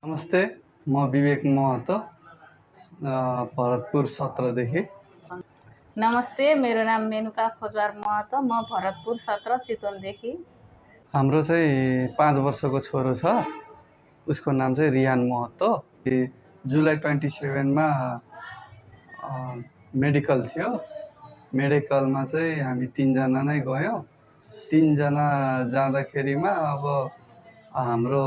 नमस्ते, म विवेक महतो भरतपुर 17 देखि। नमस्ते, मेरो नाम मेनुका महतो, म भरतपुर 17 चितवनदेखि। हाम्रो चाहिँ 5 वर्षको छोरो छ, उसको नाम चाहिँ रियान महतो। जुलाई 27 मा मेडिकल थियो। मेडिकलमा चाहिँ हामी 3 जना नै गयौँ। 3 जना जाँदाखेरिमा अब हाम्रो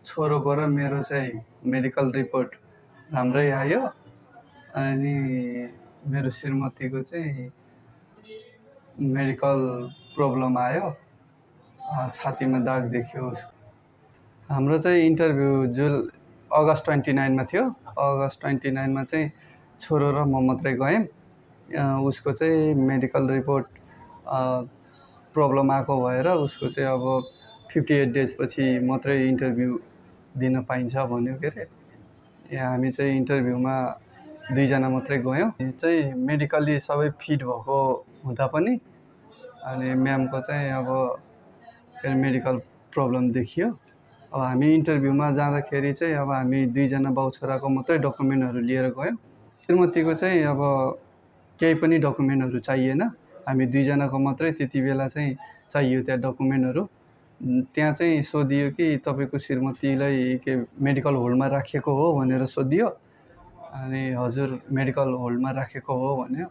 छोरोको र मेरो चाहिँ मेडिकल रिपोर्ट राम्रै आयो। अनि मेरो श्रीमतीको चाहिँ मेडिकल प्रब्लम आयो, छातीमा दाग देखियो। हाम्रो चाहिँ इन्टरभ्यू अगस्त 29 मा थियो। अगस्त 29 मा चाहिँ छोरो र म मात्रै गयौँ। उसको चाहिँ मेडिकल रिपोर्ट प्रब्लम आएको भएर उसको चाहिँ अब 58 डेज पछि मात्रै इन्टरभ्यू दिन पाइन्छ भन्यो के अरे। हामी चाहिँ इन्टरभ्यूमा 2 जना मात्रै गयौँ। चाहिँ मेडिकली सबै फिट भएको हुँदा पनि अनि म्यामको चाहिँ अब मेडिकल प्रब्लम देखियो। अब हामी इन्टरभ्यूमा जाँदाखेरि चाहिँ अब हामी 2 जना बाउ छोराको मात्रै डकुमेन्टहरू लिएर गयौँ। श्रीमतीको चाहिँ अब केही पनि डकुमेन्टहरू चाहिएन। हामी 2 जनाको मात्रै त्यति बेला चाहिँ चाहियो त्यहाँ डकुमेन्टहरू। त्यहाँ चाहिँ सोधियो कि तपाईँको श्रीमतीलाई के मेडिकल होल्डमा राखेको हो भनेर सोधियो। अनि हजुर मेडिकल होल्डमा राखेको हो भन्यो।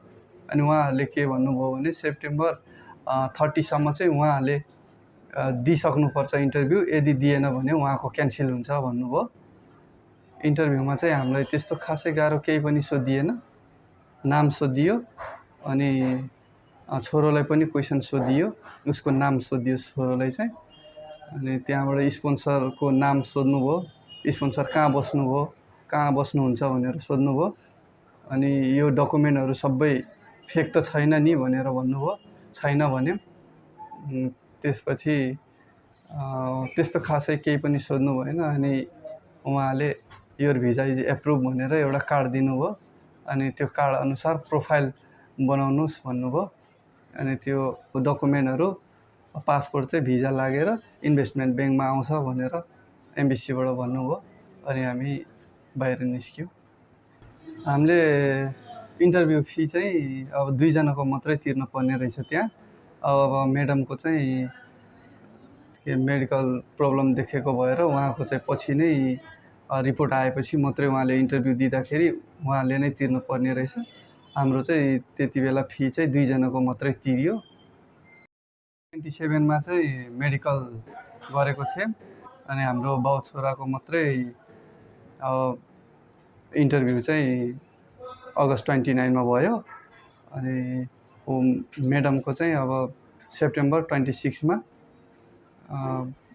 अनि उहाँहरूले के भन्नुभयो भने सेप्टेम्बर 30 सम्म चाहिँ उहाँहरूले दिइसक्नुपर्छ इन्टरभ्यू, यदि दिएन भने उहाँको क्यान्सल हुन्छ भन्नुभयो। इन्टरभ्यूमा चाहिँ हामीलाई त्यस्तो खासै गाह्रो केही पनि सोधिएन। नाम सोधियो अनि छोरोलाई पनि क्वेसन सोधियो, उसको नाम सोधियो छोरोलाई चाहिँ। अनि त्यहाँबाट स्पोन्सरको नाम सोध्नुभयो, स्पोन्सर कहाँ बस्नुभयो, कहाँ बस्नुहुन्छ भनेर सोध्नुभयो। अनि यो डकुमेन्टहरू सबै फेक त छैन नि भनेर भन्नुभयो। छैन भन्यो। त्यसपछि त्यस्तो खासै केही पनि सोध्नु भएन। अनि उहाँले योर भिजा इज एप्रुभ भनेर एउटा कार्ड दिनुभयो। अनि त्यो कार्ड अनुसार प्रोफाइल बनाउनुहोस् भन्नुभयो। अनि त्यो डकुमेन्टहरू पासपोर्ट चाहिँ भिजा लागेर इन्भेस्टमेन्ट ब्याङ्कमा आउँछ भनेर एम्बेसीबाट भन्नुभयो। अनि हामी बाहिर निस्क्यौँ। हामीले इन्टरभ्यू फी चाहिँ अब 2 जनाको मात्रै तिर्नु पर्ने रहेछ त्यहाँ। अब म्याडमको चाहिँ मेडिकल प्रब्लम देखेको भएर उहाँको चाहिँ पछि नै रिपोर्ट आएपछि मात्रै उहाँले इन्टरभ्यू दिँदाखेरि उहाँले नै तिर्नु पर्ने रहेछ। हाम्रो चाहिँ त्यति बेला फी चाहिँ 2 जनाको मात्रै तिरियो। 27 मा चाहिँ मेडिकल गरेको थियौँ। अनि हाम्रो बाउ छोराको मात्रै इन्टरभ्यू चाहिँ अगस्त 29 मा भयो। अनि म्याडमको चाहिँ अब सेप्टेम्बर 26 मा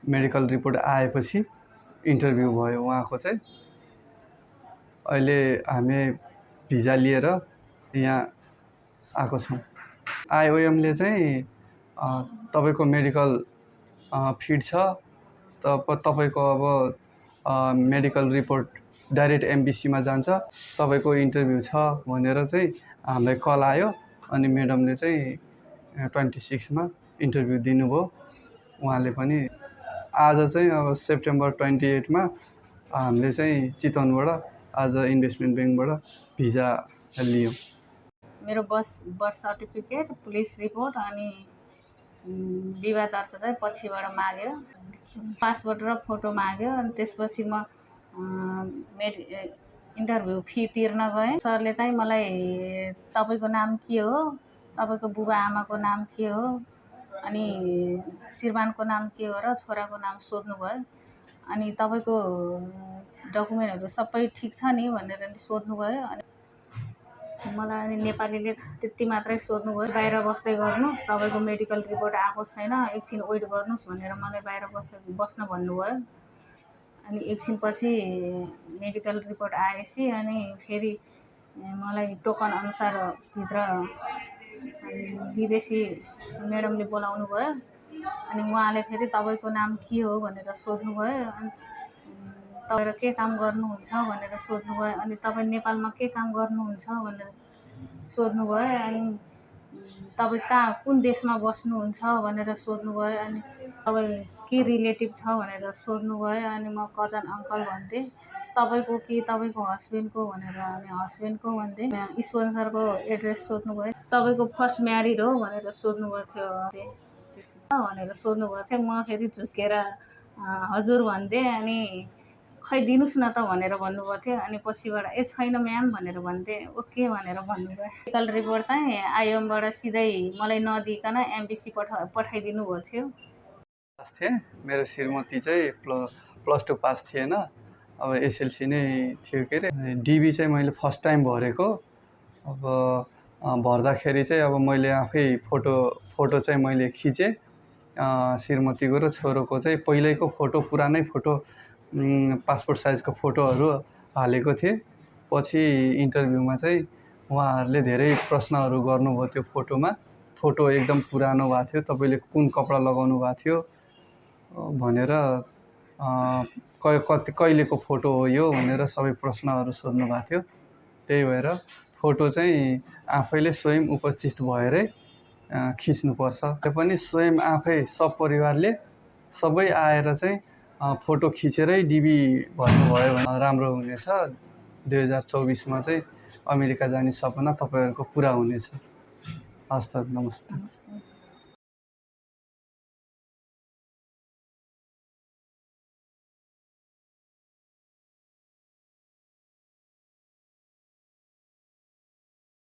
मेडिकल रिपोर्ट आएपछि इन्टरभ्यू भयो उहाँको चाहिँ। अहिले हामी भिजा लिएर यहाँ आएको छौँ। आइओएमले चाहिँ तपाईँको मेडिकल फिट छ, तपाईँको अब मेडिकल रिपोर्ट डाइरेक्ट एम्बेसीमा जान्छ, तपाईँको इन्टरभ्यू छ भनेर चाहिँ हामीलाई कल आयो। अनि म्याडमले चाहिँ 26 मा इन्टरभ्यू दिनुभयो। उहाँले पनि आज चाहिँ अब सेप्टेम्बर 28 मा हामीले चाहिँ चितवनबाट आज इन्भेस्टमेन्ट ब्याङ्कबाट भिजा लियौँ। मेरो बर्थ सर्टिफिकेट, पुलिस रिपोर्ट अनि विवाह दर्ता चाहिँ पछिबाट माग्यो। पासपोर्ट र फोटो माग्यो। अनि त्यसपछि म इन्टरभ्यू फी तिर्न गएँ। सरले चाहिँ मलाई तपाईँको नाम के हो, तपाईँको बुबा आमाको नाम के हो, अनि श्रीमानको नाम के हो र छोराको नाम सोध्नुभयो। अनि तपाईँको डकुमेन्टहरू सबै ठिक छ नि भनेर सोध्नुभयो। अनि मलाई अनि नेपालीले त्यति मात्रै सोध्नुभयो। बाहिर बस्दै गर्नुहोस्, तपाईँको मेडिकल रिपोर्ट आएको छैन, एकछिन वेट गर्नुहोस् भनेर मलाई बाहिर बस्न भन्नुभयो। अनि एकछिन पछि मेडिकल रिपोर्ट आएपछि अनि फेरि मलाई टोकन अनुसार भित्र विदेशी म्याडमले बोलाउनु भयो। अनि उहाँले फेरि तपाईँको नाम के हो भनेर सोध्नुभयो। अनि तपाईँ के काम गर्नुहुन्छ भनेर सोध्नुभयो। अनि तपाईँ नेपालमा के काम गर्नुहुन्छ भनेर सोध्नुभयो। अनि तपाईँ कुन देशमा बस्नुहुन्छ भनेर सोध्नुभयो। अनि तपाईँ के रिलेटिभ छ भनेर सोध्नुभयो। अनि म कजन अङ्कल भन्थेँ। तपाईँको कि तपाईँको हस्बेन्डको भनेर, अनि हस्बेन्डको भन्थेँ। स्पोन्सरको एड्रेस सोध्नुभयो। तपाईँको फर्स्ट म्यारिड हो भनेर सोध्नुभएको थियो भनेर सोध्नुभएको थियो। म फेरि झुक्केर हजुर भन्थेँ। अनि खै दिनुहोस् न त भनेर भन्नुभएको थियो। अनि पछिबाट ए छैन म्याम भनेर भन्थेँ। ओके भनेर भन्नुभयो। मेडिकल रिपोर्ट चाहिँ आइएमबाट सिधै मलाई नदिइकन एमबिसी पठाइदिनु भएको थियो। पास थिएँ। मेरो श्रीमती चाहिँ प्लस 2 पास थिएन, अब एसएलसी नै थियो के अरे। डिबी चाहिँ मैले फर्स्ट टाइम भरेको। अब भर्दाखेरि चाहिँ अब मैले आफै फोटो चाहिँ मैले खिचेँ श्रीमतीको र छोरोको चाहिँ पहिल्यैको फोटो, पुरानै फोटो, पासपोर्ट साइजको फोटोहरू हालेको थिएँ। पछि इन्टरभ्यूमा चाहिँ उहाँहरूले धेरै प्रश्नहरू गर्नुभयो त्यो फोटोमा। फोटो एकदम पुरानो भएको थियो, तपाईँले कुन कपडा लगाउनु भएको थियो भनेर, कहिलेको फोटो हो यो भनेर सबै प्रश्नहरू सोध्नु भएको थियो। त्यही भएर फोटो चाहिँ आफैले स्वयं उपस्थित भएरै खिच्नुपर्छ। त्यो पनि स्वयं आफै सपरिवारले सबै आएर चाहिँ फोटो खिचेरै डिबी भन्नुभयो भने राम्रो हुनेछ। 2024मा चाहिँ अमेरिका जाने सपना तपाईँहरूको पुरा हुनेछ। हस् त, नमस्ते।